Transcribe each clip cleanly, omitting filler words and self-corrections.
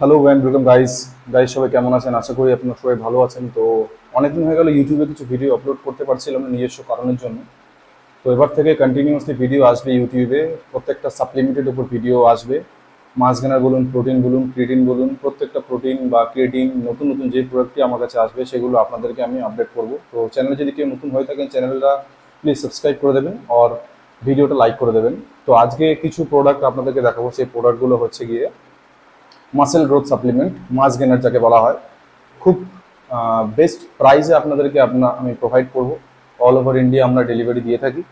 Hello welcome guys সবাই কেমন আছেন? আশা করি আপনারা সবাই ভালো আছেন। তো অনেকদিন হয়ে গেল ইউটিউবে কিছু ভিডিও আপলোড করতে পারছিলাম না নিজস্ব কারণের জন্য। তো এবার থেকে কন্টিনিউয়াসলি ভিডিও আসবে ইউটিউবে, প্রত্যেকটা সাপ্লিমেন্টের উপর ভিডিও আসবে। মাস গেনার বলুন, প্রোটিন বলুন, ক্রিয়েটিন বলুন, প্রত্যেকটা প্রোটিন বা ক্রিয়েটিন নতুন নতুন যে প্রোডাক্টটি আমার কাছে আসবে সেগুলো আপনাদেরকে আমি আপডেট করব। তো চ্যানেলে যদি কেউ নতুন হয়ে থাকেন চ্যানেলটা প্লিজ সাবস্ক্রাইব করে দেবেন আর ভিডিওটা লাইক করে দেবেন। তো আজকে কিছু প্রোডাক্ট আপনাদেরকে দেখাবো, সেই প্রোডাক্টগুলো হচ্ছে গিয়ে মাসেল গ্রোথ সাপ্লিমেন্ট, মাস গেনার যাকে বলা হয়। খুব বেস্ট প্রাইসে আপনাদেরকে আমি প্রোভাইড করব। অল ওভার ইন্ডিয়া আমরা ডেলিভারি দিয়ে থাকি,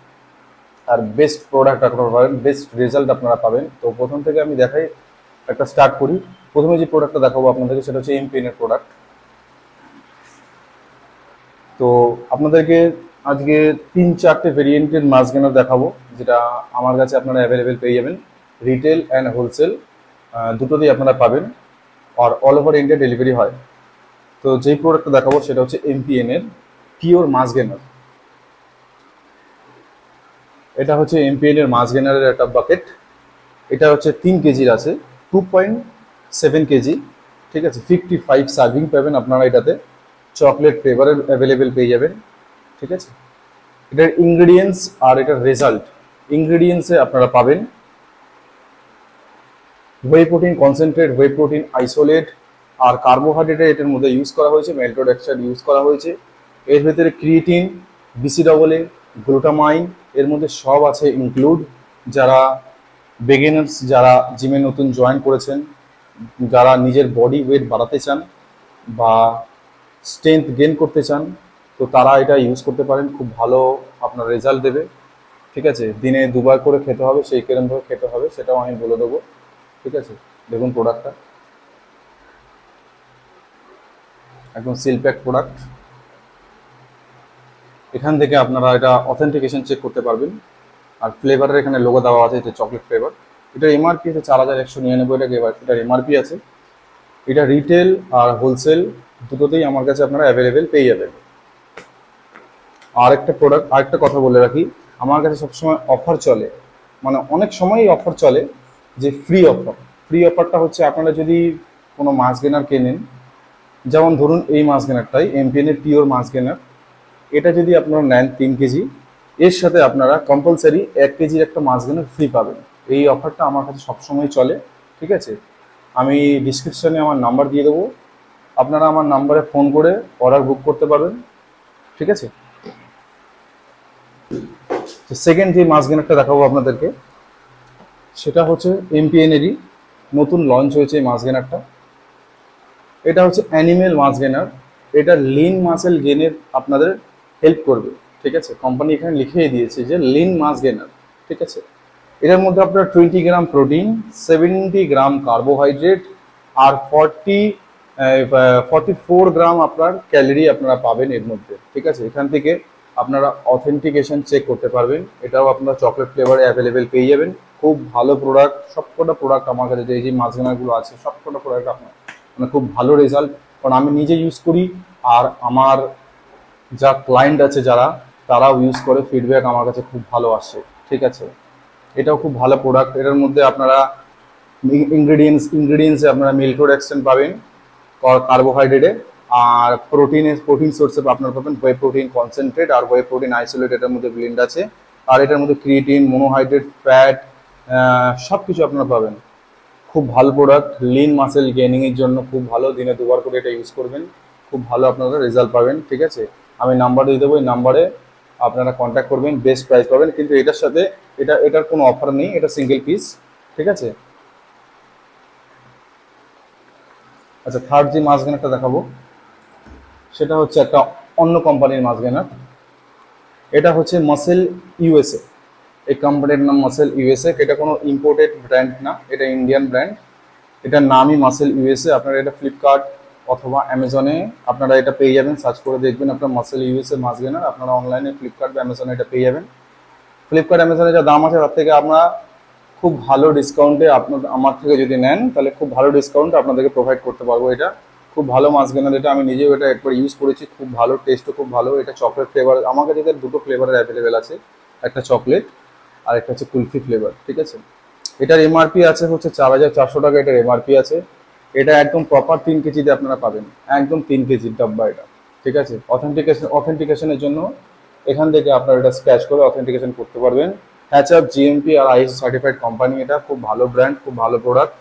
আর বেস্ট প্রোডাক্ট আপনারা পাবেন, বেস্ট রেজাল্ট আপনারা পাবেন। তো প্রথম থেকে আমি দেখাই, একটা স্টার্ট করি। প্রথমে যে প্রোডাক্টটা দেখাবো আপনাদেরকে সেটা হচ্ছে এমপিএনের প্রোডাক্ট। তো আপনাদেরকে আজকে 3-4টে ভেরিয়েন্টের মাস গেনার দেখাবো, যেটা আমার কাছে আপনারা অ্যাভেলেবেল পেয়ে যাবেন। রিটেল অ্যান্ড হোলসেল দুটোতেই আপনারা পাবেন, আর অল ওভার ইন্ডিয়া ডেলিভারি হয়। তো যেই প্রোডাক্টটা দেখাবো সেটা হচ্ছে এমপিএন এর পিওর মাস গেনার। এটা হচ্ছে এমপিএন এর মাস গেনারের একটা বাকেট। এটা হচ্ছে 3 কেজির আছে, 2.7 কেজি, ঠিক আছে। 55 সার্ভিং পাবেন আপনারা এটাতে। চকলেট ফ্লেভারের অ্যাভেলেবেল পেয়ে যাবেন, ঠিক আছে। এটার ইনগ্রেডিয়েন্টস আর এটার রেজাল্ট, ইনগ্রেডিয়েন্টসে আপনারা পাবেন whey protein concentrate, whey protein isolate, আর কার্বোহাইড্রেট এটার মধ্যে ইউজ করা হয়েছে, মেল্টোডেক্সট্রাট ইউজ করা হয়েছে। এর ভেতরে ক্রিয়েটিন, BCAA, গ্লুটামাইন এর মধ্যে সব আছে ইনক্লুড। যারা বিগিনার্স, যারা জিমে নতুন জয়েন করেছেন, যারা নিজের বডি ওয়েট বাড়াতে চান বা স্ট্রেংথ গেইন করতে চান, তো তারা এটা ইউজ করতে পারেন। খুব ভালো আপনার রেজাল্ট দেবে, ঠিক আছে। দিনে 2বার করে খেতে হবে, সেই কিরমভাবে খেতে হবে সেটাও আমি বলে দেবো, ঠিক আছে। দেখুন প্রোডাক্টটা একদম সিল প্যাক প্রোডাক্ট। এখান থেকে আপনারা এটা অথেন্টিকেশন চেক করতে পারবেন। আর ফ্লেভারের এখানে লোগো দেওয়া আছে, এটা চকলেট ফ্লেভার। এটার এমআরপি আছে 4199 টাকা, এটার এমআরপি আছে। এটা রিটেল আর হোলসেল দুটোতেই আমার কাছে আপনারা অ্যাভেলেবেল পেয়ে যাবেন। আরেকটা কথা বলে রাখি, আমার কাছে সবসময় অফার চলে, মানে অনেক সময়ই অফার চলে, যে ফ্রি অফার। ফ্রি অফারটা হচ্ছে আপনারা যদি কোনো মাস গেনার কেনেন, যেমন ধরুন এই মাস গেনারটাই এমপিএন এর পিওর মাস গেনার, এটা যদি আপনারা নেন 3 কেজি, এর সাথে আপনারা কম্পালসারি 1 কেজির একটা মাস গেনার ফ্রি পাবেন। এই অফারটা আমার কাছে সবসময় চলে, ঠিক আছে। আমি ডিসক্রিপশনে আমার নাম্বার দিয়ে দেবো, আপনারা আমার নাম্বারে ফোন করে অর্ডার বুক করতে পারবেন, ঠিক আছে। সেকেন্ড যে মাস গেনারটা দেখাবো আপনাদেরকে সেটা হচ্ছে এমপিএন এরই নতুন লঞ্চ হয়েছে এই মাস গেনারটা। এটা হচ্ছে অ্যানিমেল মাস গেনার। এটা লিন মাসেল গেনের আপনাদের হেল্প করবে, ঠিক আছে। কোম্পানি এখানে লিখিয়ে দিয়েছে যে লিন মাস গেনার, ঠিক আছে। এটার মধ্যে আপনার 20 গ্রাম প্রোটিন, 70 গ্রাম কার্বোহাইড্রেট, আর 44 গ্রাম আপনার ক্যালোরি আপনারা পাবেন এর মধ্যে, ঠিক আছে। এখান থেকে আপনারা অথেন্টিকেশন চেক করতে পারবেন। এটাও আপনারা চকলেট ফ্লেভারে অ্যাভেলেবেল পেয়ে যাবেন। খুব ভালো প্রোডাক্ট, সবকটা প্রোডাক্ট আমার কাছে যে মাস গেনারগুলো আছে সবকটা প্রোডাক্ট আপনার মানে খুব ভালো রেজাল্ট, কারণ আমি নিজে ইউজ করি, আর আমার যা ক্লায়েন্ট আছে যারা, তারাও ইউজ করে, ফিডব্যাক আমার কাছে খুব ভালো আসে, ঠিক আছে। এটাও খুব ভালো প্রোডাক্ট। এটার মধ্যে আপনারা ইনগ্রেডিয়েন্টসে আপনারা মেল্টোডেক্সট্রাট পাবেন কার্বোহাইড্রেটে, আর প্রোটিন সোর্সে আপনারা পাবেন ওয়ে প্রোটিন কনসেন্ট্রেট আর ওয়ে প্রোটিন আইসোলেট, এটার মধ্যে ব্লেন্ড আছে। আর এটার মধ্যে ক্রিয়েটিন, মনোহাইড্রেট, ফ্যাট সব কিছু আপনারা পাবেন। খুব ভালো প্রোডাক্ট, লিন মাসেল গেইনিংয়ের জন্য খুব ভালো। দিনে 2বার করে এটা ইউজ করবেন, খুব ভালো আপনারা রেজাল্ট পাবেন, ঠিক আছে। আমি নাম্বার দিয়ে দেবো, এই নাম্বারে আপনারা কন্ট্যাক্ট করবেন, বেস্ট প্রাইস পাবেন। কিন্তু এটার সাথে এটার কোনো অফার নেই, এটা সিঙ্গেল পিস, ঠিক আছে। আচ্ছা, থার্ড যে মাস গেনারটা দেখাবো সেটা হচ্ছে একটা অন্য কোম্পানির মাস গেনার। এটা হচ্ছে মাসেল ইউএসএ। এই কোম্পানির নাম মাসেল ইউএসএ। এটা কোনো ইম্পোর্টেড ব্র্যান্ড না, এটা ইন্ডিয়ান ব্র্যান্ড। এটার নামই মাসেল ইউএসএ। আপনারা এটা ফ্লিপকার্ট অথবা অ্যামাজনে আপনারা এটা পেয়ে যাবেন, সার্চ করে দেখবেন আপনার মাসেল ইউএসএ মাস গেনার। আপনারা অনলাইনে ফ্লিপকার্ট বা অ্যামাজনে এটা পেয়ে যাবেন। ফ্লিপকার্ট অ্যামাজনে যা দাম আছে তার থেকে আমরা খুব ভালো ডিসকাউন্টে আমার থেকে যদি নেন তাহলে খুব ভালো ডিসকাউন্ট আপনাদেরকে প্রোভাইড করতে পারবো। এটা খুব ভালো মাস গেনার। এটা আমি নিজেও এটা একবার ইউজ করেছি, খুব ভালো, টেস্টও খুব ভালো। এটা চকলেট ফ্লেভার, আমার কাছে এটার দুটো ফ্লেভারের অ্যাভেলেবেল আছে, একটা চকলেট আর একটা হচ্ছে কুলফি ফ্লেভার, ঠিক আছে। এটার এমআরপি আছে হচ্ছে 4400 টাকা, এটার এমআরপি আছে। এটা একদম প্রপার 3 কেজিতে আপনারা পাবেন, একদম 3 কেজির ডাব্বা এটা। ঠিক আছে, অথেন্টিকেশনের জন্য এখান থেকে আপনারা এটা স্ক্র্যাচ করে অথেন্টিকেশন করতে পারবেন। হ্যাচআপ জিএমপি আর আইএসও সার্টিফাইড কোম্পানি, এটা খুব ভালো ব্র্যান্ড, খুব ভালো প্রোডাক্ট।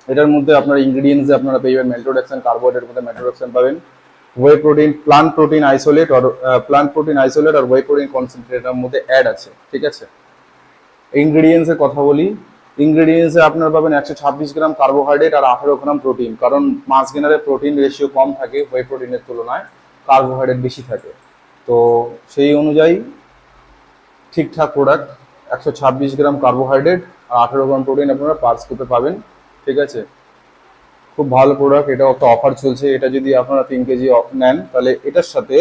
এটার মধ্যে আপনার ইনগ্রিডিয়েন্টস আপনারা পেয়ে মেল্টোডেক্সান, কার্বোহাইড্রেটের মধ্যে মেল্টোডেক্সান পাবেন, whey protein, plant protein isolate আর ওয়ে প্রোটিন কনসেন্ট্রেটের মধ্যে অ্যাড আছে। ঠিক আছে, ইনগ্রিডিয়েন্টসের কথা বলি। ইনগ্রিডিয়েন্টসে আপনার পাবেন 126 গ্রাম কার্বোহাইড্রেট আর 18 গ্রাম প্রোটিন, কারণ মাছ গেনারে প্রোটিন রেশিও কম থাকে ওয়ে প্রোটিনের তুলনায়, কার্বোহাইড্রেট বেশি থাকে। তো সেই অনুযায়ী ঠিকঠাক প্রোডাক্ট। 126 গ্রাম কার্বোহাইড্রেট আর 18 গ্রাম প্রোটিন আপনারা পার স্কুপে পাবেন। ঠিক আছে, খুব ভালো প্রোডাক্ট। এটাও একটা অফার চলছে, এটা যদি আপনারা 3 কেজি নেন তাহলে এটার সাথে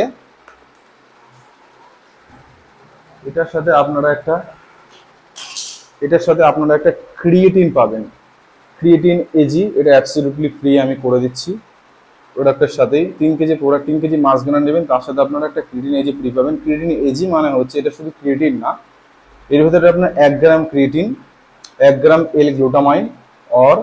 আপনারা একটা ক্রিয়েটিন পাবেন, ক্রিয়েটিন এজি, এটা অ্যাবসলিউটলি ফ্রি আমি করে দিচ্ছি প্রোডাক্টের সাথেই। 3 কেজি প্রোডাক্ট, 3 কেজি মাছ গানা নেবেন, তার সাথে আপনারা একটা ক্রিয়েটিন এজি ফ্রি পাবেন। ক্রিয়েটিন এজি মানে হচ্ছে এটা শুধু ক্রিয়েটিন না, এর ভিতরে আপনার 1 গ্রাম ক্রিয়েটিন, 1 গ্রাম এল গ্লুটামাইন আর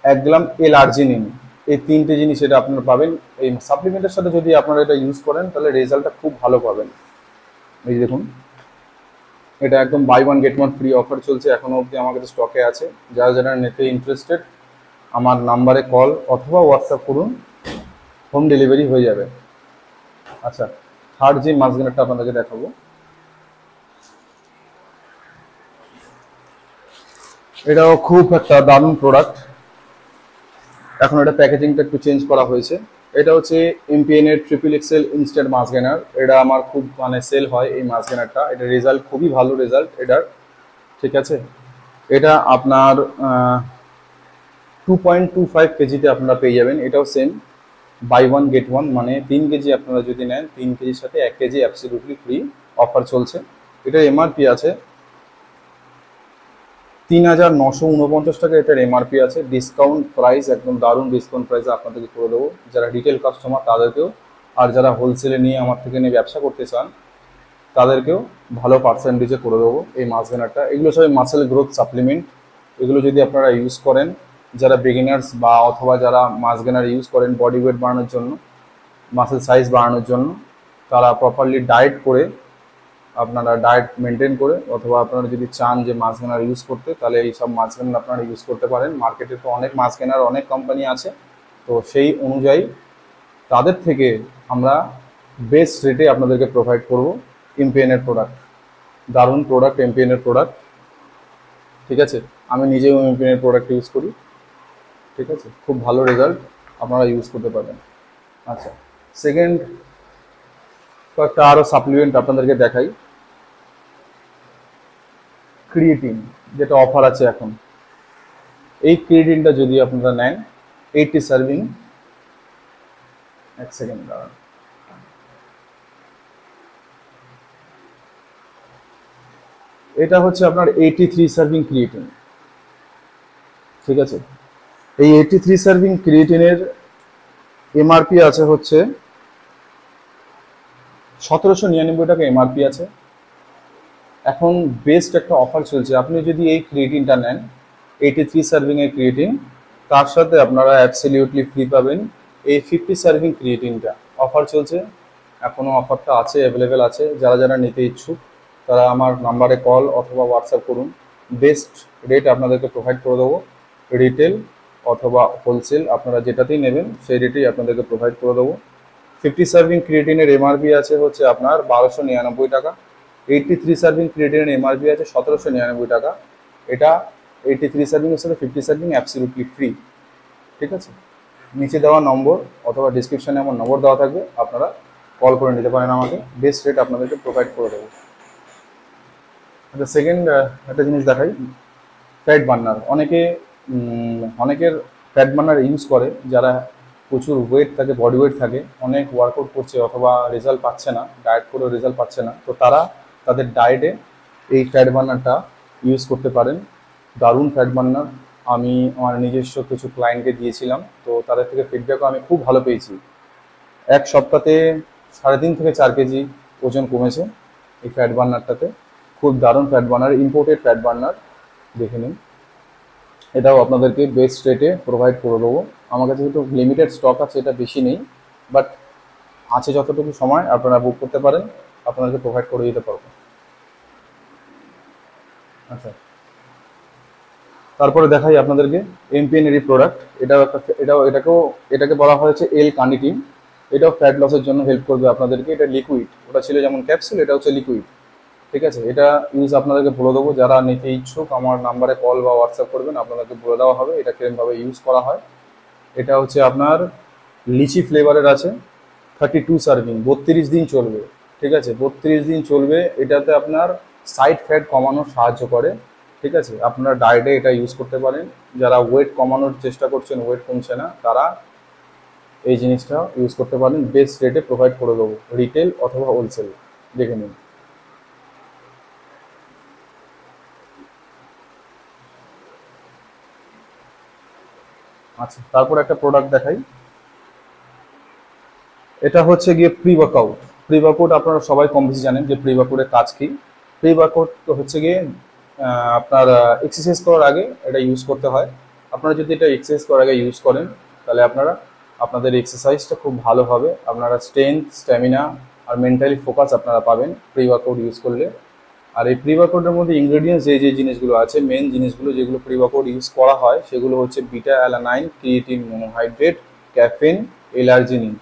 1 গ্রাম এল আর্জিনিন, এই 3টে জিনিস এটা আপনারা পাবেন। এই সাপ্লিমেন্টের সাথে যদি আপনারা এটা ইউজ করেন তাহলে রেজাল্টটা খুব ভালো পাবেন। এই দেখুন, এটা একদম buy one get one free offer চলছে, এখনো অবধি আমার কাছে স্টকে আছে। যারা যারা নিতে ইন্টারেস্টেড আমার নাম্বারে কল অথবা হোয়াটসঅ্যাপ করুন, হোম ডেলিভারি হয়ে যাবে। আচ্ছা, থার্ড যে মাছগানারটা আপনাদেরকে দেখাবো, এটাও খুব একটা দারুণ প্রোডাক্ট। এখন এটা প্যাকেজিংটা একটু চেঞ্জ করা হয়েছে। এটা হচ্ছে এমপিএন এর ট্রিপল এক্সেল ইনস্ট্যান্ট মাছ গেনার। এটা আমার খুব সেল হয় এই মাছ গেনারটা, এটা রেজাল্ট খুবই ভালো রেজাল্ট এটার। ঠিক আছে, এটা আপনার 2.25 কেজিতে আপনারা পেয়ে যাবেন। এটাও same buy one get one, মানে 3 কেজি আপনারা যদি নেন 3 কেজির সাথে 1 কেজি অ্যাবসলিউটলি ফ্রি অফার চলছে। এটার এমআরপি আছে 3,949 টাকা, এটার এমআরপি আছে। ডিসকাউন্ট প্রাইস, একদম দারুণ ডিসকাউন্ট প্রাইসে আপনাদেরকে করে দেবো। যারা রিটেল কাস্টমার তাদেরকেও, আর যারা হোলসেলে নিয়ে আমার থেকে নিয়ে ব্যবসা করতে চান তাদেরকেও ভালো পার্সেন্টেজে করে দেবো এই মাছ গেনারটা। এগুলো সবাই মাসেল গ্রোথ সাপ্লিমেন্ট। এগুলো যদি আপনারা ইউজ করেন, যারা বিগিনার্স বা অথবা যারা মাছ গেনার ইউজ করেন বডি ওয়েট বাড়ানোর জন্য, মাসেল সাইজ বাড়ানোর জন্য, তারা প্রপারলি ডায়েট করে, আপনারা ডায়েট মেনটেন করে, অথবা আপনারা যদি চান যে মাছ গেনার ইউজ করতে, তাহলে এই সব মাছ গেনার আপনারা ইউজ করতে পারেন। মার্কেটে তো অনেক মাছ গেনার অনেক কোম্পানি আছে, তো সেই অনুযায়ী তাদের থেকে আমরা বেস্ট রেটে আপনাদেরকে প্রোভাইড করব এমপিএনের প্রোডাক্ট। দারুণ প্রোডাক্ট এমপিএনের প্রোডাক্ট। ঠিক আছে, আমি নিজেও এমপিএনের প্রোডাক্ট ইউজ করি। ঠিক আছে, খুব ভালো রেজাল্ট, আপনারা ইউজ করতে পারবেন। আচ্ছা, সেকেন্ড কয়েকটা আরও সাপ্লিমেন্ট আপনাদেরকে দেখাই। ক্রিয়েটিন, যেটা অফার আছে এখন, এই ক্রিয়েটিনটা যদি আপনারা নেন 80 সার্ভিং, এক সেকেন্ড দাঁড়ান, এটা হচ্ছে আপনার 83 সার্ভিং ক্রিয়েটিন। ঠিক আছে, এই 83 সার্ভিং ক্রিয়েটিনের এমআরপি আছে হচ্ছে 1799 টাকা এমআরপি আছে। এখন বেস্ট একটা অফার চলছে, আপনি যদি এই ক্রিয়েটিনটা নেন 83 সার্ভিং এর ক্রিয়েটিন, তার সাথে আপনারা অ্যাবসলিউটলি ফ্রি পাবেন এই 50 সার্ভিং ক্রিয়েটিনটা। অফার চলছে, এখনও অফারটা আছে, অ্যাভেলেবেল আছে। যারা যারা নিতে ইচ্ছুক তারা আমার নাম্বারে কল অথবা হোয়াটসঅ্যাপ করুন, বেস্ট রেট আপনাদেরকে প্রোভাইড করে দেবো। রিটেল অথবা হোলসেল আপনারা যেটাতেই নেবেন সেই রেটেই আপনাদেরকে প্রোভাইড করে দেবো। 50 সার্ভিং ক্রিয়েটিনের এমআরপি আছে হচ্ছে আপনার 1299 টাকা। 83 সার্ভিং ক্রিয়েটিনের এমআরপি আছে 1799 টাকা। এটা 83 সার্ভিংয়ের সাথে 50 সার্ভিং অ্যাবসলিউটলি ফ্রি। ঠিক আছে, নিচে দেওয়া নম্বর অথবা ডিসক্রিপশানে আমার নম্বর দেওয়া থাকবে, আপনারা কল করে নিতে পারেন আমাকে, বেস্ট রেট আপনাদেরকে প্রোভাইড করে দেবো। আচ্ছা, সেকেন্ড একটা জিনিস দেখাই, ফ্যাট বার্নার। অনেকের ফ্যাট বার্নার ইউজ করে যারা প্রচুর ওয়েট থাকে, বডি ওয়েট থাকে, অনেক ওয়ার্কআউট করছে অথবা রেজাল্ট পাচ্ছে না, ডায়েট করেও রেজাল্ট পাচ্ছে না, তো তারা তাদের ডায়েটে এই ফ্যাট বার্নারটা ইউজ করতে পারেন। দারুণ ফ্যাট বার্নার, আমি আমার নিজস্ব কিছু ক্লায়েন্টকে দিয়েছিলাম, তো তাদের থেকে ফিডব্যাকও আমি খুব ভালো পেয়েছি। এক সপ্তাহে 3.5 থেকে 4 কেজি ওজন কমেছে এই ফ্যাট বার্নারটাতে। খুব দারুণ fat burner, imported fat burner, দেখে নিন। এটাও আপনাদেরকে বেস্ট রেটে প্রোভাইড করে দেবো। আমার কাছে একটু লিমিটেড স্টক আছে, এটা বেশি নেই, বাট আছে যতটুকু সময় আপনারা বুক করতে পারেন, আপনাদেরকে প্রোভাইড করে দিতে পারবো। আচ্ছা, তারপরে দেখাই আপনাদেরকে এমপিএনেরই প্রোডাক্ট। এটাকে বলা হয়েছে এল কার্নিটিন। এটাও ফ্যাট লসের জন্য হেল্প করবে আপনাদেরকে। এটা লিকুইড, ওটা ছিল যেমন ক্যাপসুল, এটা হচ্ছে লিকুইড। ঠিক আছে, এটা ইউজ আপনাদেরকে বলে দেবো। যারা নিতে ইচ্ছুক আমার নাম্বারে কল বা হোয়াটসঅ্যাপ করবেন, আপনাদেরকে বলে দেওয়া হবে এটা কিরকমভাবে ইউজ করা হয়। এটা হচ্ছে আপনার লিচি ফ্লেভারের আছে, 32 সার্ভিং, 32 দিন চলবে। ঠিক আছে, 32 দিন চলবে। এটাতে আপনার সাইড ফ্যাট কমানোর সাহায্য করে। ঠিক আছে, আপনারা ডায়েটে এটা ইউজ করতে পারেন। যারা ওয়েট কমানোর চেষ্টা করছেন, ওয়েট কমছে না, তারা এই জিনিসটা ইউজ করতে পারেন। বেস্ট রেটে প্রোভাইড করে দেবো, রিটেল অথবা হোলসেল, দেখে নিন। আচ্ছা, তারপর একটা প্রোডাক্ট দেখাই। এটা হচ্ছে গিয়ে প্রি ওয়ার্কআউট। প্রি ওয়ার্কআউট আপনারা সবাই কম বেশি জানেন যে প্রি ওয়ার্কআউটের কাজ কি। প্রি ওয়ার্কআউট হচ্ছে গিয়ে আপনার এক্সারসাইজ করার আগে এটা ইউজ করতে হয়। আপনারা যদি এটা এক্সারসাইজ করার আগে ইউজ করেন, তাহলে আপনাদের এক্সারসাইজটা খুব ভালো হবে। আপনারা স্ট্রেংথ, স্ট্যামিনা আর মেন্টালি ফোকাস আপনারা পাবেন প্রি ওয়ার্কআউট ইউজ করলে। আর এই প্রি ওয়ার্কআউটের মধ্যে ইনগ্রেডিয়েন্টস যে জিনিসগুলো আছে, মেন জিনিসগুলো যেগুলো প্রি ওয়ার্কআউট ইউজ করা হয়, সেগুলো হচ্ছে beta alanine, creatine monohydrate, caffeine, L arginine.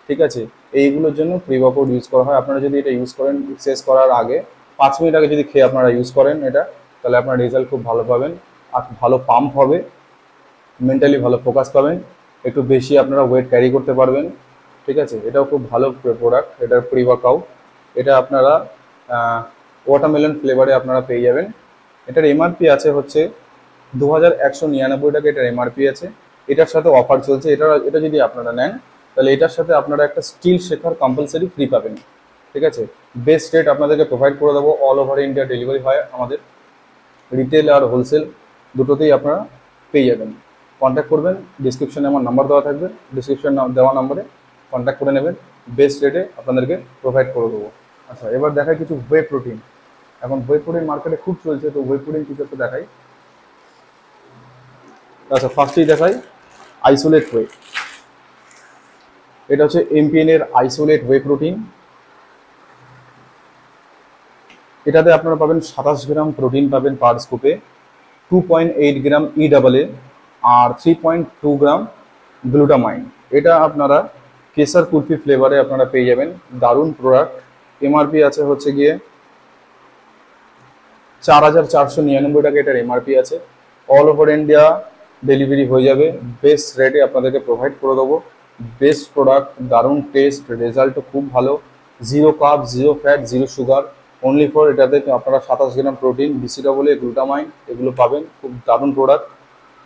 ঠিক আছে, এইগুলোর জন্য প্রি ওয়ার্কআউট ইউজ করা হয়। আপনারা যদি এটা ইউজ করেন এক্সারসাইজ করার আগে 5 মিনিট আগে যদি খেয়ে আপনারা ইউজ করেন এটা, তাহলে আপনার রেজাল্ট খুব ভালো পাবেন। আর ভালো পাম্প হবে, মেন্টালি ভালো ফোকাস পাবেন, একটু বেশি আপনারা ওয়েট ক্যারি করতে পারবেন। ঠিক আছে, এটাও খুব ভালো প্রোডাক্ট, এটার প্রি ওয়ার্কআউট। এটা আপনারা ওয়াটারমেলন ফ্লেভারে আপনারা পেয়ে যাবেন। এটার এমআরপি আছে হচ্ছে 2199 টাকা, এটার এমআরপি আছে। এটার সাথে অফার চলছে। এটা যদি আপনারা নেন, তাহলে এটার সাথে আপনারা একটা স্টিল শেখার কম্পালসারি ফ্রি পাবেন। ঠিক আছে, বেস্ট রেট আপনাদেরকে প্রোভাইড করে দেবো। অল ওভার ইন্ডিয়া ডেলিভারি হয় আমাদের, রিটেল আর হোলসেল দুটোতেই আপনারা পেয়ে যাবেন। কন্ট্যাক্ট করবেন, ডিসক্রিপশনে আমার নাম্বার দেওয়া থাকবে, ডিসক্রিপশন দেওয়া নাম্বারে কন্ট্যাক্ট করে নেবেন। বেস্ট রেটে আপনাদেরকে প্রোভাইড করে দেবো। আচ্ছা, এবার দেখাই কিছু ওয়ে প্রোটিন। এখন ওয়ে প্রোটিন মার্কেটে খুব চলছে, তো ওয়ে প্রোটিন কিছু একটা দেখাই। আচ্ছা, ফার্স্টেই দেখাই আইসোলেট ওয়ে। এটা হচ্ছে এমপিএন এর আইসোলেট ওয়ে প্রোটিন। এটাতে আপনারা পাবেন 27 গ্রাম প্রোটিন পাবেন পার স্কুপে, 2.8 গ্রাম EAA আর 3.2 গ্রাম গ্লুটামাইন। এটা আপনারা কেসার কুলফি ফ্লেভারে আপনারা পেয়ে যাবেন। দারুণ প্রোডাক্ট। এমআরপি আছে হচ্ছে গিয়ে 4499 টাকা, এটার এমআরপি আছে। অল ওভার ইন্ডিয়া ডেলিভারি হয়ে যাবে। বেস্ট রেটে আপনাদেরকে প্রোভাইড করে দেবো। বেস্ট প্রোডাক্ট, দারুণ টেস্ট, রেজাল্টও খুব ভালো। Zero carb, zero fat, zero sugar, only for. এটাতে আপনারা 27 গ্রাম প্রোটিন, BCAA, গ্লুটামাইন এগুলো পাবেন। খুব দারুণ প্রোডাক্ট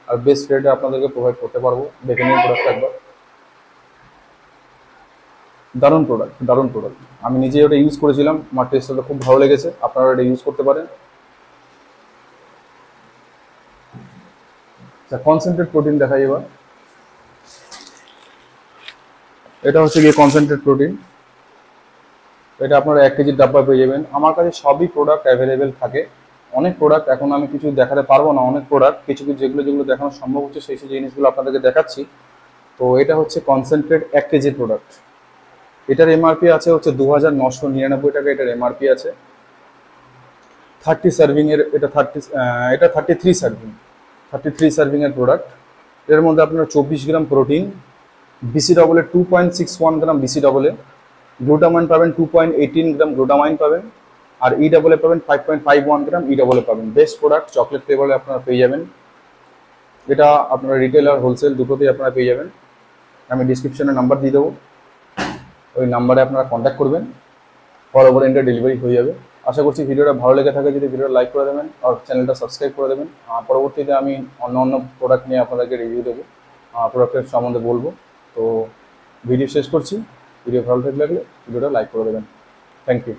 আর বেস্ট রেটে আপনাদেরকে প্রোভাইড করতে পারবো। দেখে নিন প্রোডাক্ট একবার। দারুণ প্রোডাক্ট, দারুণ প্রোডাক্ট। আমি নিজে ওটা ইউজ করেছিলাম, আমার টেস্টটা খুব ভালো লেগেছে। আপনারা এটা ইউজ করতে পারেন। কনসেন্ট্রেট প্রোটিন দেখাই এবার। এটা হচ্ছে গিয়ে কনসেন্ট্রেট প্রোটিন। এটা আপনারা 1 কেজির ডাব্বা পেয়ে যাবেন। আমার কাছে সবই প্রোডাক্ট অ্যাভেলেবেল থাকে। অনেক প্রোডাক্ট এখন আমি কিছু দেখাতে পারবো না, অনেক প্রোডাক্ট কিছু কিছু যেগুলো দেখানো সম্ভব হচ্ছে সেই জিনিসগুলো আপনাদেরকে দেখাচ্ছি। তো এটা হচ্ছে কনসেন্ট্রেট 1 কেজির প্রোডাক্ট। এটার এমআরপি আছে হচ্ছে 2999 টাকা, এটার এমআরপি আছে। 30 সার্ভিং এর, এটা 33 সার্ভিং, 33 সার্ভিং এর প্রোডাক্ট। এর মধ্যে আপনার 24 গ্রাম প্রোটিন, BCAA 2.61 গ্রাম BCAA, গ্লুটামাইন পাবেন 2.18 গ্রাম গ্লুটামাইন পাবেন, আর EAA পাবেন 5.51 গ্রাম EAA পাবেন। বেস্ট প্রোডাক্ট, চকলেট ফ্লেভারে আপনারা পেয়ে যাবেন। এটা আপনারা রিটেল আর হোলসেল দুটোতেই আপনারা পেয়ে যাবেন। আমি ডিসক্রিপশনে নাম্বার দিয়ে দেবো, ওই নাম্বারে আপনারা কন্ট্যাক্ট করবেন। অল ওভার ইন্ডিয়া ডেলিভারি হয়ে যাবে। আশা করছি ভিডিওটা ভালো লেগে থাকে, যদি ভিডিওটা লাইক করে দেবেন আর চ্যানেলটা সাবস্ক্রাইব করে দেবেন। পরবর্তীতে আমি অন্য প্রোডাক্ট নিয়ে আপনাদেরকে রিভিউ দেবো, প্রোডাক্টের সম্বন্ধে বলবো। তো ভিডিও শেষ করছি। ভিডিও ভালো লাগলে ভিডিওটা লাইক করে দেবেন। Thank you.